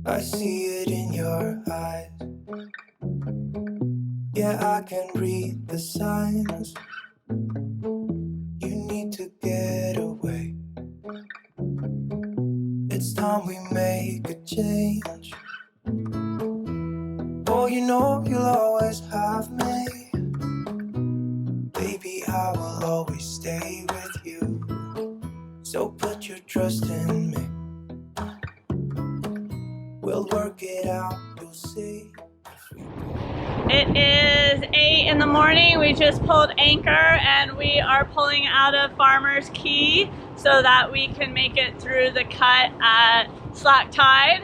I see it in your eyes. Yeah, I can read the signs. You need to get away. It's time we make a change. Oh, you know you'll always have me. Baby, I will always stay with you. So put your trust in me. We'll work it out, you'll see. It is 8 in the morning. We just pulled anchor and we are pulling out of Farmer's Cay so that we can make it through the cut at slack tide,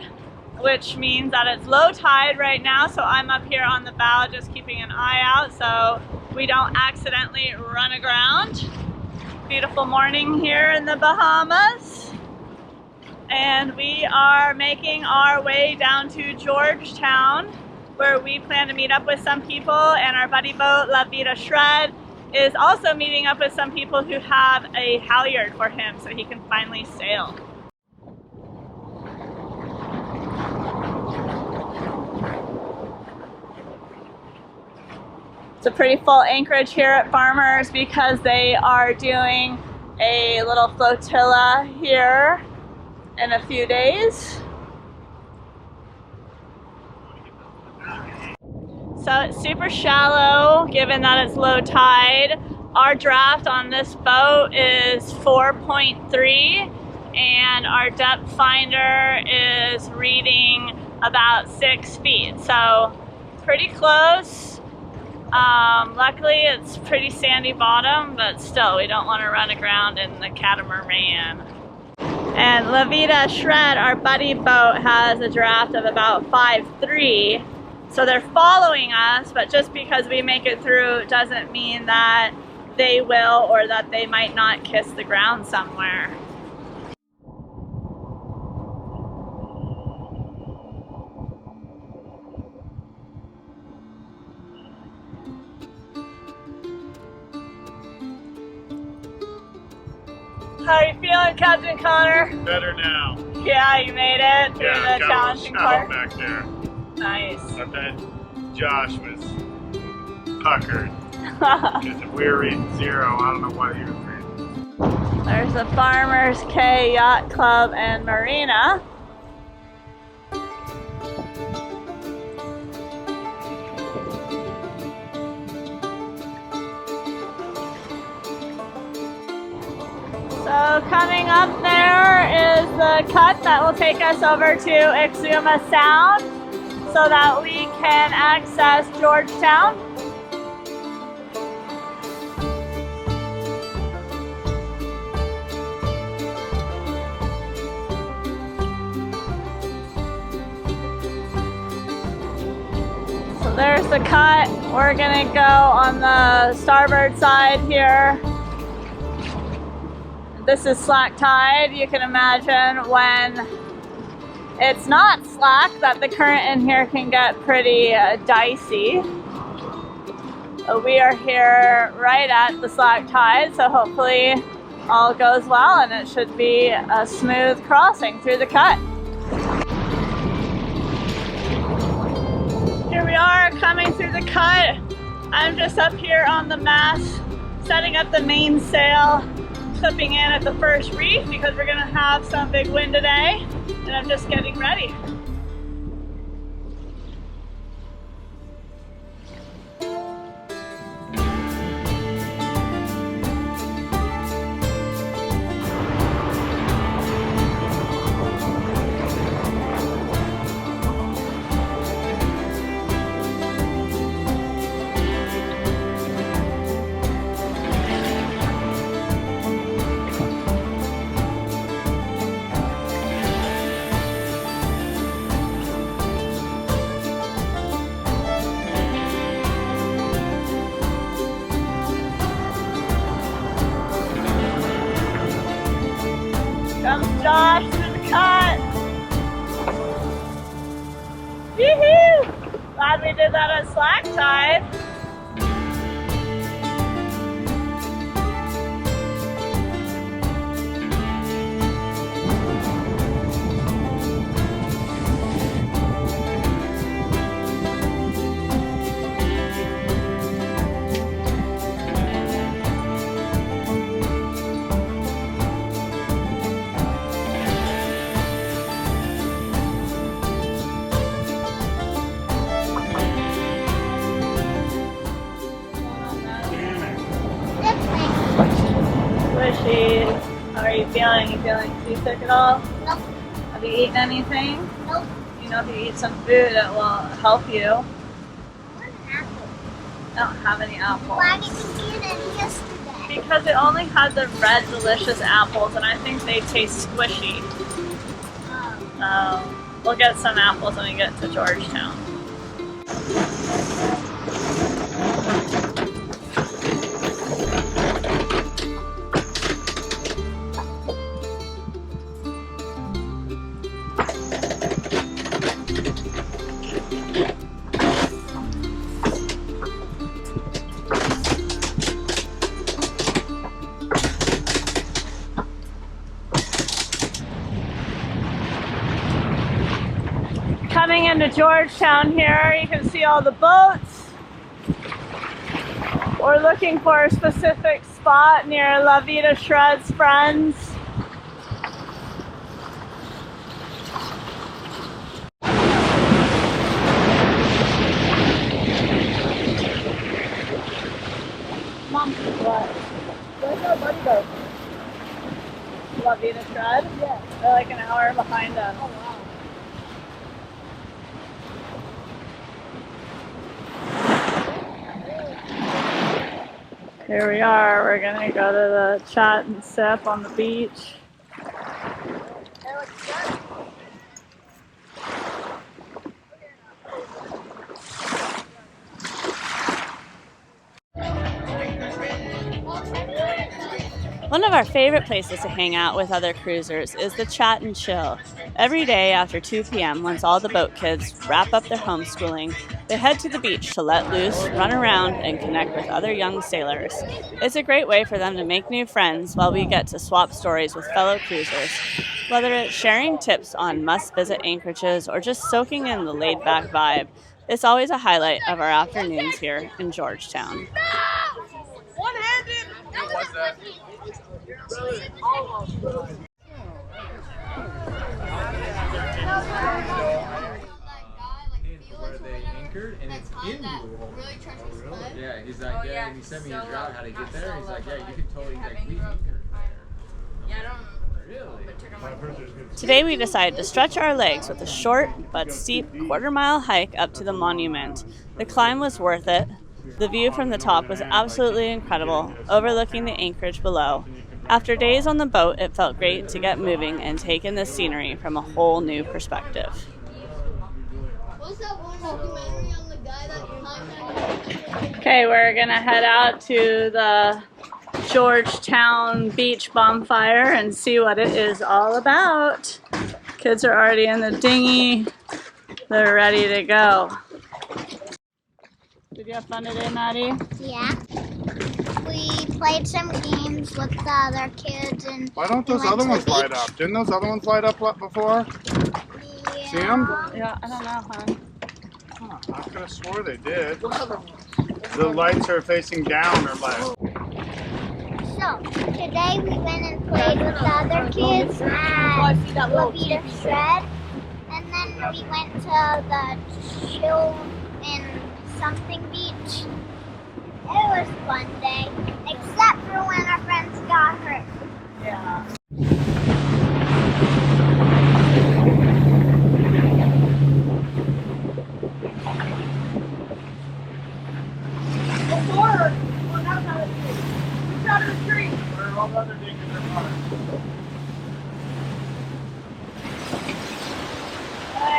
which means that it's low tide right now. So I'm up here on the bow just keeping an eye out so we don't accidentally run aground. Beautiful morning here in the Bahamas. And we are making our way down to Georgetown, where we plan to meet up with some people, and our buddy boat, La Vida Shred, is also meeting up with some people who have a halyard for him so he can finally sail. It's a pretty full anchorage here at Farmers because they are doing a little flotilla here in a few days. So it's super shallow given that it's low tide. Our draft on this boat is 4.3 and our depth finder is reading about 6 feet. So pretty close. Luckily it's pretty sandy bottom, but still we don't want to run aground in the catamaran. And La Vida Shred, our buddy boat, has a draft of about 5.3. So they're following us, but just because we make it through doesn't mean that they will or that they might not kiss the ground somewhere. How are you feeling, Captain Connor? Better now. Yeah, you made it through the challenging part. Back there. Nice. I bet Josh was puckered. Because if we were reading 0, I don't know what he was reading. There's the Farmers Cay Yacht Club and Marina. So coming up there is the cut that will take us over to Exumas Sound so that we can access Georgetown. So there's the cut. We're gonna go on the starboard side here. This is slack tide. You can imagine when it's not slack that the current in here can get pretty dicey. We are here right at the slack tide, so hopefully all goes well and it should be a smooth crossing through the cut. Here we are coming through the cut. I'm just up here on the mast, setting up the mainsail, slipping in at the first reef because we're gonna have some big wind today, and I'm just getting ready. Comes Josh through the cut. Woohoo! Glad we did that at slack tide. feeling seasick at all? Nope. Have you eaten anything? Nope. You know, if you eat some food, it will help you. I want an apple. I don't have any apples. Why didn't you get any yesterday? Because it only had the red delicious apples, and I think they taste squishy. We'll get some apples when we get to Georgetown. Coming into Georgetown here, you can see all the boats. We're looking for a specific spot near La Vida Shred's Friends. Mom, what? Where's our buddy boat? La Vida Shred? Yeah. They're like an hour behind us. Oh, wow. Here we are. We're gonna go to the chat and sip on the beach. One of our favorite places to hang out with other cruisers is the Chat and Chill. Every day after 2 p.m., once all the boat kids wrap up their homeschooling, they head to the beach to let loose, run around, and connect with other young sailors. It's a great way for them to make new friends while we get to swap stories with fellow cruisers. Whether it's sharing tips on must-visit anchorages or just soaking in the laid-back vibe, it's always a highlight of our afternoons here in Georgetown. One-handed! What's that? Where they anchored, and it's in Blue Hole. Yeah, he's like, yeah, and he sent me his route how to get there. He's like, yeah, you can totally, he's like, we anchored there. Yeah, I don't. Really? Today we decided to stretch our legs with a short but steep quarter-mile hike up to the monument. The climb was worth it. The view from the top was absolutely incredible, overlooking the anchorage below. After days on the boat, it felt great to get moving and take in the scenery from a whole new perspective. What's that one documentary on the guy that contacted? Okay, we're gonna head out to the Georgetown beach bonfire and see what it is all about. Kids are already in the dinghy. They're ready to go. Did you have fun today, Maddie? Yeah. We played some games with the other kids and Why don't those other ones light up? Didn't those other ones light up before? Yeah. See them? Yeah, I don't know, hon. Huh, I could have swore they did. The lights are facing down or left. So, today we went and played with the other kids at La Vida Shred. And then we went to the Chill in something beach. It was a fun day, except for when our friends got hurt. Yeah.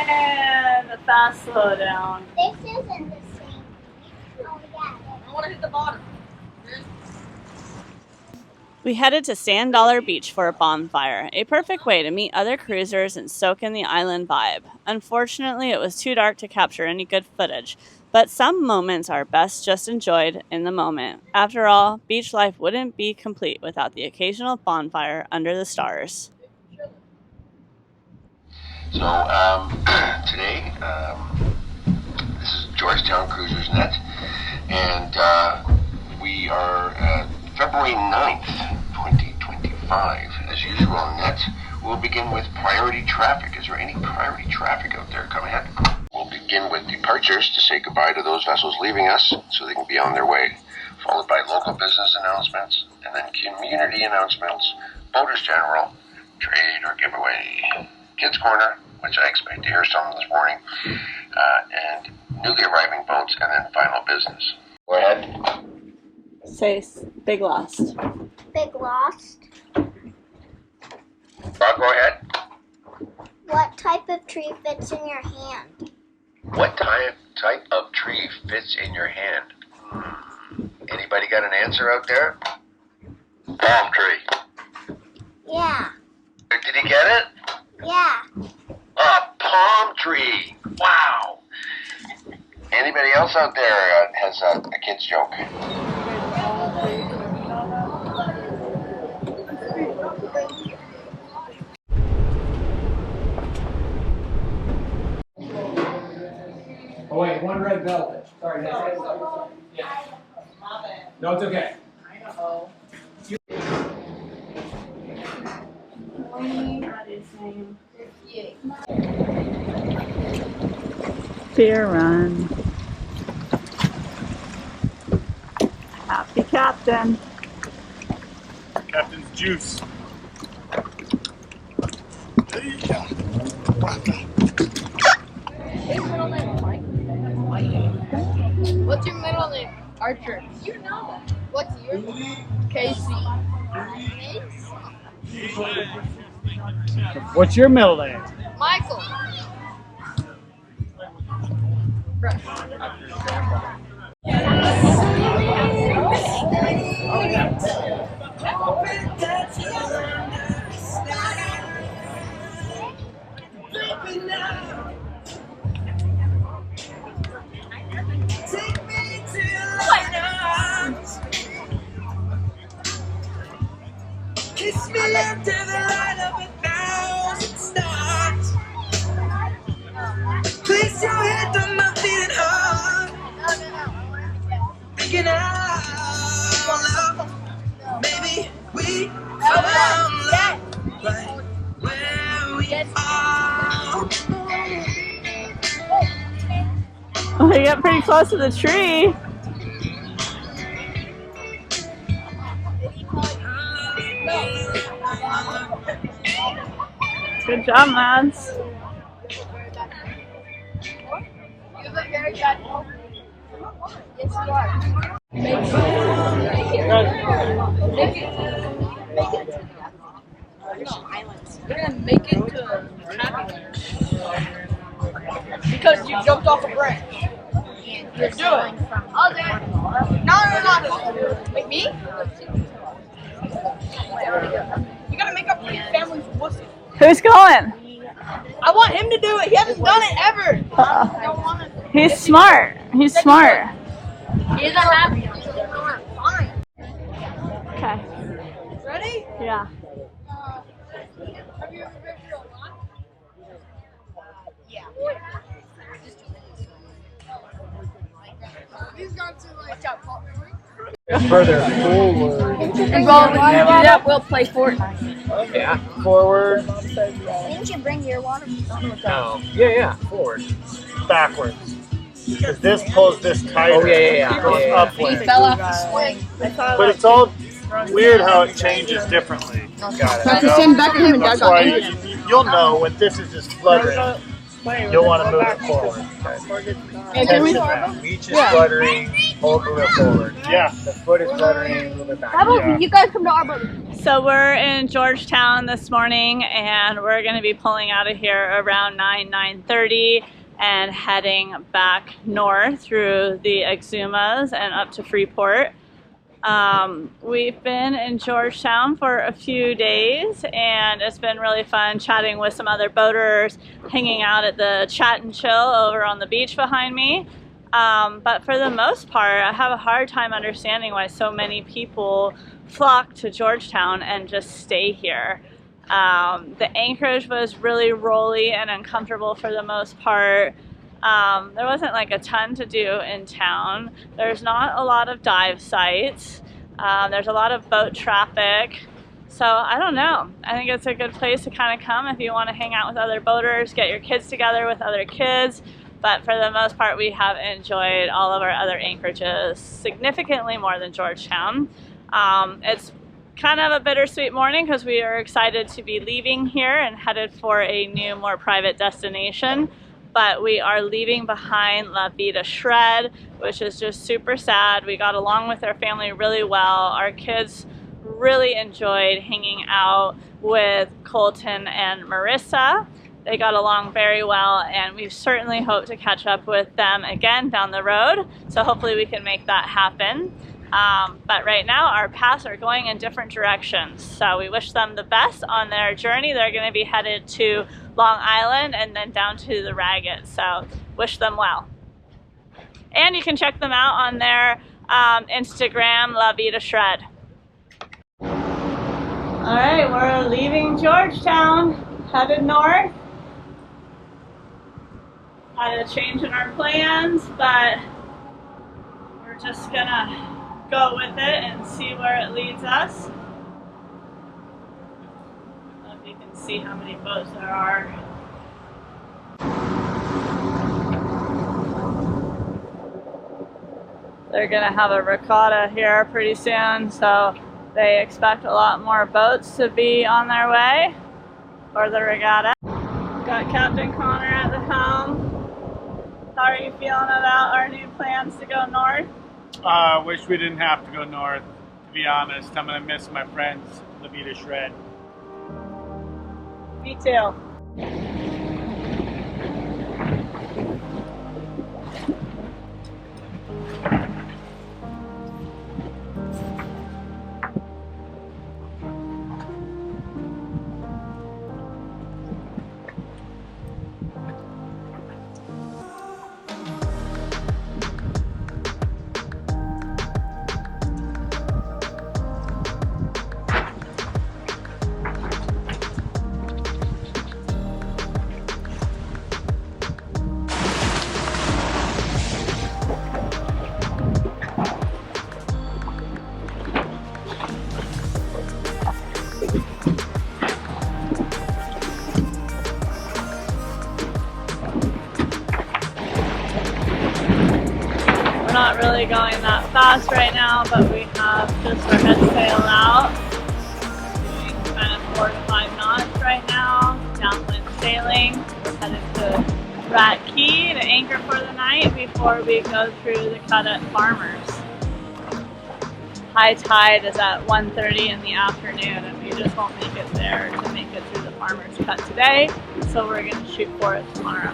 And the fast slow down. This isn't the same beach. Oh yeah. I want to hit the bottom. We headed to Sand Dollar Beach for a bonfire, a perfect way to meet other cruisers and soak in the island vibe. Unfortunately, it was too dark to capture any good footage, but some moments are best just enjoyed in the moment. After all, beach life wouldn't be complete without the occasional bonfire under the stars. So today, this is Georgetown Cruisers Net, and we are February 9th, 2025. As usual on Net, we'll begin with priority traffic. Is there any priority traffic out there? Come ahead. We'll begin with departures to say goodbye to those vessels leaving us so they can be on their way, followed by local business announcements, and then community announcements, boaters general, trade or giveaway, Kids Corner, which I expect to hear some this morning, and newly arriving boats, and then final business. Go ahead. Say Big Lost. Big Lost. Rob, go ahead. What type of tree fits in your hand? What type of tree fits in your hand? Anybody got an answer out there? Palm tree. Yeah. Did he get it? Yeah. A palm tree. Wow. Anybody else out there has a kid's joke? Oh wait, one red velvet. Sorry, did I say something? Yeah. No, it's okay. Beer run. Happy Captain. Captain's juice. What's your middle name? Archer. You know that. What's yours? Casey. What's your middle name? Michael. Kiss me under the light of 1,000 stars. Place your head on my beating heart. Thinking out loud. Maybe we found love right where we are. Oh, you got pretty close to the tree. Good job, Mads. You look very bad. Yes, you are. Make You're gonna make it to happiness because you jumped off a branch. You're doing. I'll do it. No. Wait, me? You gotta make up for your family's wussy. Who's going? I want him to do it. He hasn't done it ever. I don't want to. He's smart. He's smart. He doesn't have. Fine. Okay. Ready? Yeah. Have you ever been to a lot? Yeah. He's gone to like. Watch out, Paul. Further forward. And while we do that, we'll play Fortnite. Yeah. Forward. Didn't you bring your water? No. Yeah. Forward. Backwards. Because this pulls this tighter. Oh, yeah. It goes He upward. fell off the swing. But it's all weird how it changes differently. Got it. Try to stand back at him and That's dug why on it. you'll know when this is just fluttering. You'll want to move it forward. Tension that. Each is fluttering, hold a little forward. Yeah. The foot is fluttering, a little bit back. How about you guys come to our boat? So we're in Georgetown this morning, and we're going to be pulling out of here around 9:30 and heading back north through the Exumas and up to Freeport. We've been in Georgetown for a few days, and it's been really fun chatting with some other boaters, hanging out at the Chat and Chill over on the beach behind me. But for the most part, I have a hard time understanding why so many people flock to Georgetown and just stay here. The anchorage was really rolly and uncomfortable for the most part. There wasn't like a ton to do in town. There's not a lot of dive sites. There's a lot of boat traffic. So I don't know. I think it's a good place to kind of come if you want to hang out with other boaters, get your kids together with other kids. But for the most part, we have enjoyed all of our other anchorages significantly more than Georgetown. It's kind of a bittersweet morning because we are excited to be leaving here and headed for a new, more private destination. But we are leaving behind La Vida Shred, which is just super sad. We got along with our family really well. Our kids really enjoyed hanging out with Colton and Marissa. They got along very well, and we certainly hope to catch up with them again down the road. So hopefully we can make that happen. But right now our paths are going in different directions. So we wish them the best on their journey. They're going to be headed to Long Island and then down to the Ragged. So wish them well. And you can check them out on their Instagram, La Vida Shred. All right, we're leaving Georgetown, headed north. Had a change in our plans, but we're just gonna go with it and see where it leads us. I don't know if you can see how many boats there are. They're gonna have a regatta here pretty soon, so they expect a lot more boats to be on their way for the regatta. Got Captain Connor at the helm. How are you feeling about our new plans to go north? Wish we didn't have to go north, to be honest. I'm going to miss my friends, La Vida Shred. Me too. We're not really going that fast right now, but we have just our head sail out. Doing kind of 4 to 5 knots right now, downwind sailing. We're headed to Leaf Cay to anchor for the night before we go through the cut at Farmers. High tide is at 1:30 in the afternoon, and we just won't make it there to make it through the Farmers cut today, so we're going to shoot for it tomorrow.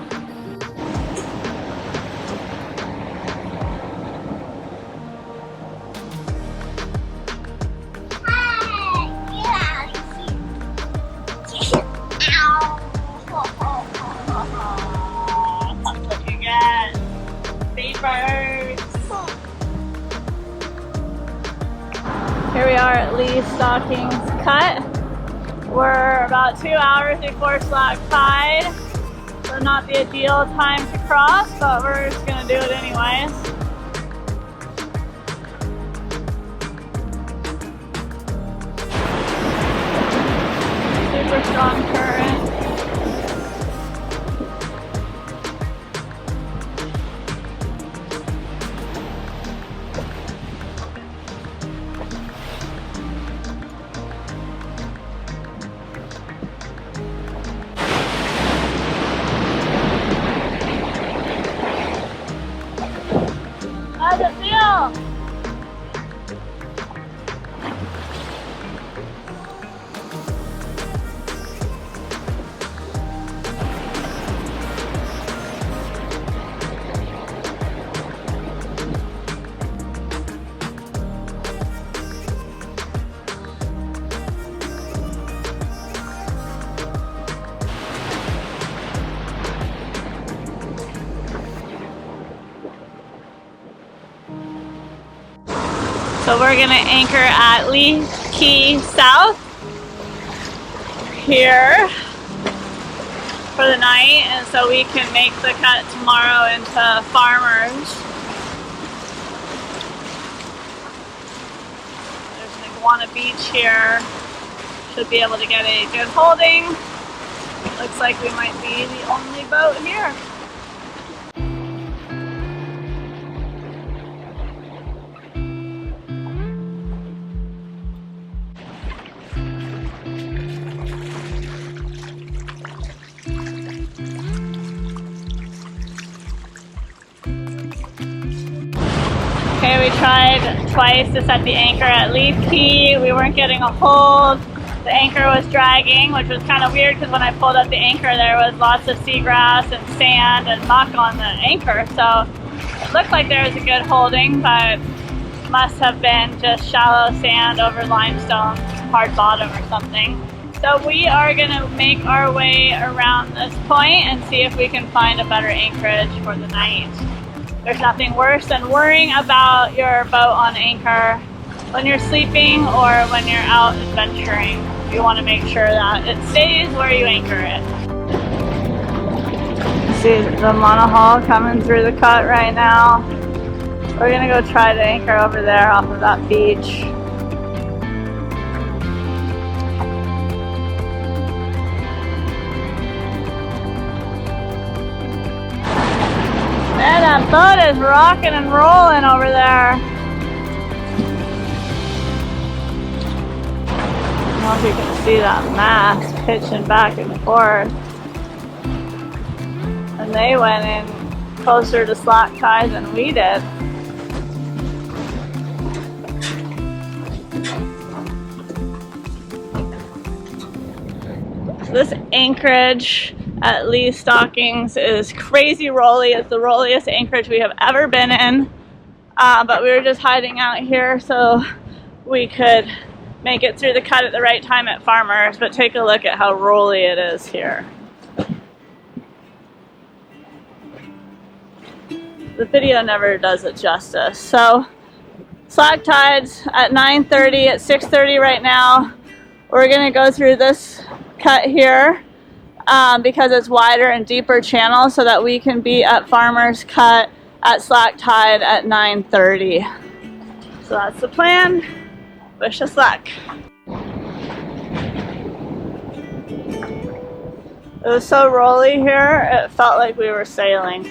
Here we are at Lee Stockings Cut. We're about 2 hours before slack tide, so not the ideal time to cross, but we're just gonna do it anyways. Super strong current. How's it feel? So we're gonna anchor at Leaf Cay South here for the night, and so we can make the cut tomorrow into Farmers. There's an iguana beach here. Should be able to get a good holding. Looks like we might be the only boat here. tried twice to set the anchor at Leaf Cay. We weren't getting a hold. The anchor was dragging, which was kind of weird because when I pulled up the anchor, there was lots of seagrass and sand and muck on the anchor. So it looked like there was a good holding, but must have been just shallow sand over limestone, hard bottom or something. So we are going to make our way around this point and see if we can find a better anchorage for the night. There's nothing worse than worrying about your boat on anchor when you're sleeping or when you're out adventuring. You want to make sure that it stays where you anchor it. See the monohull coming through the cut right now. We're going to go try to anchor over there off of that beach. Man, that boat is rocking and rolling over there. I don't know if you can see that mast pitching back and forth. And they went in closer to slack tide than we did. This anchorage at Lee Stockings is crazy rolly. It's the rolliest anchorage we have ever been in. But we were just hiding out here so we could make it through the cut at the right time at Farmers. But take a look at how rolly it is here. The video never does it justice. So slack tides at 9:30, at 6:30 right now. We're gonna go through this cut here because it's wider and deeper channel so that we can be at Farmers Cut at slack tide at 9:30. So that's the plan. Wish us luck. It was so rolly here, it felt like we were sailing.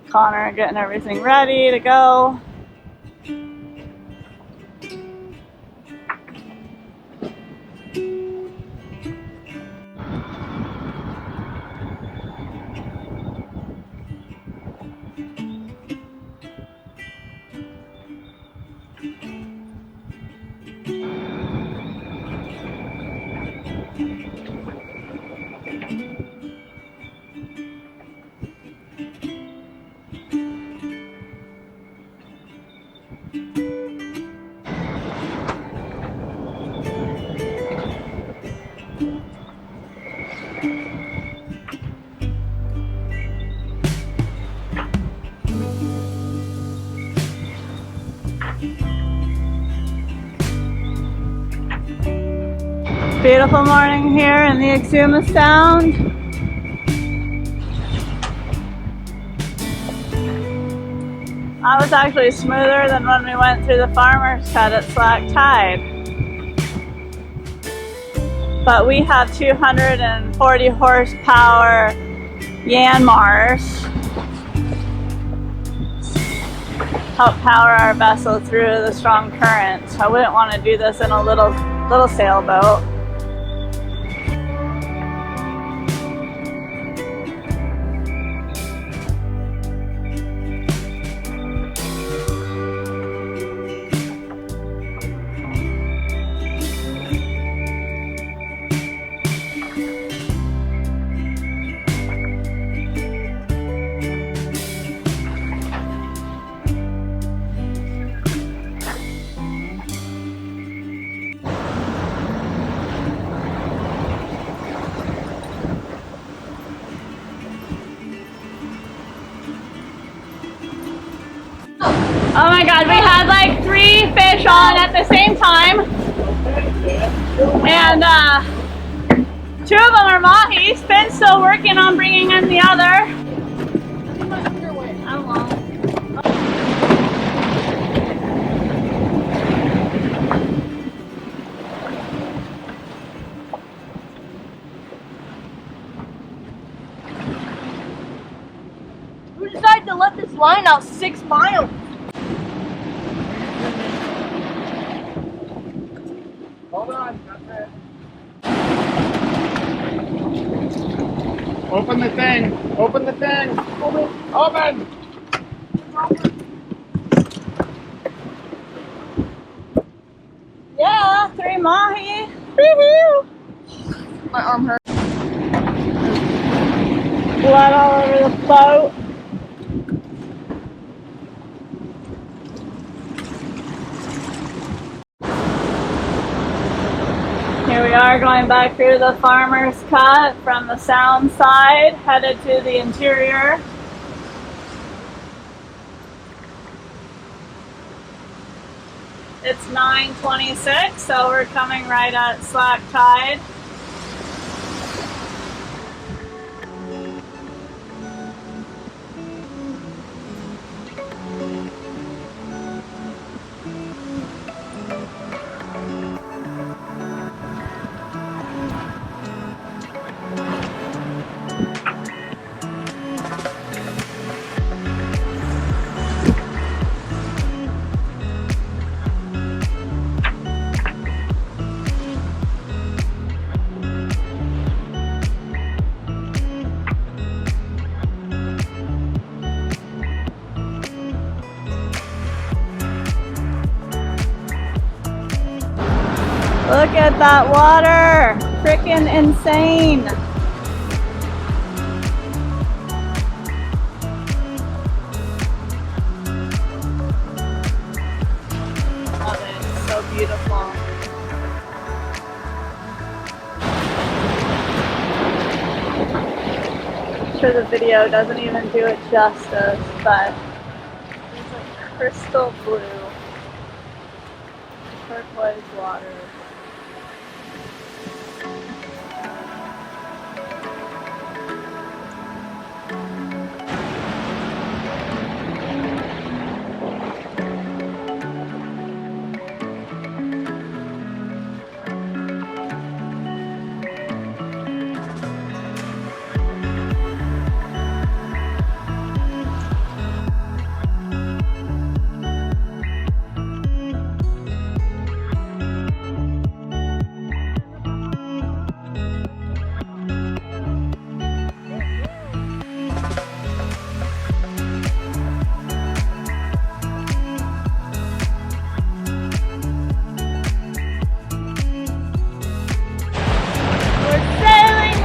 Connor getting everything ready to go. Beautiful morning here in the Exumas Sound. That was actually smoother than when we went through the Farmers Cut at slack tide. But we have 240 horsepower Yanmars help power our vessel through the strong currents. I wouldn't want to do this in a little sailboat. Oh my god, we had like 3 fish on at the same time. And 2 of them are mahi. Finn's still working on bringing in the other. How long? Who decided to let this line out 6 miles? Hold on, that's it. Open the thing. Open the thing. Open. mahi mahi. Woohoo! My arm hurt. Blood all over the boat. Here we are going back through the farmer's cut from the sound side, headed to the interior. It's 9:26, so we're coming right at slack tide. Look at that water! Freaking insane! Love it, it's so beautiful. I'm sure the video doesn't even do it justice, but it's like crystal blue, turquoise water.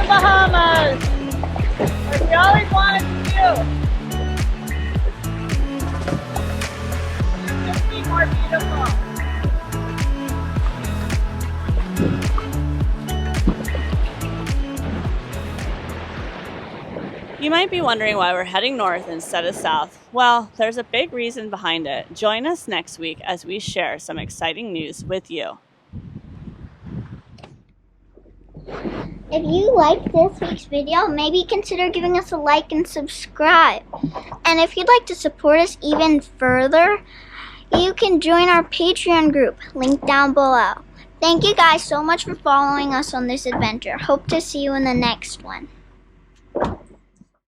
Bahamas! Like we always wanted to do. It could be more beautiful. You might be wondering why we're heading north instead of south. Well, there's a big reason behind it. Join us next week as we share some exciting news with you. If you liked this week's video, maybe consider giving us a like and subscribe. And if you'd like to support us even further, you can join our Patreon group, link down below. Thank you guys so much for following us on this adventure. Hope to see you in the next one.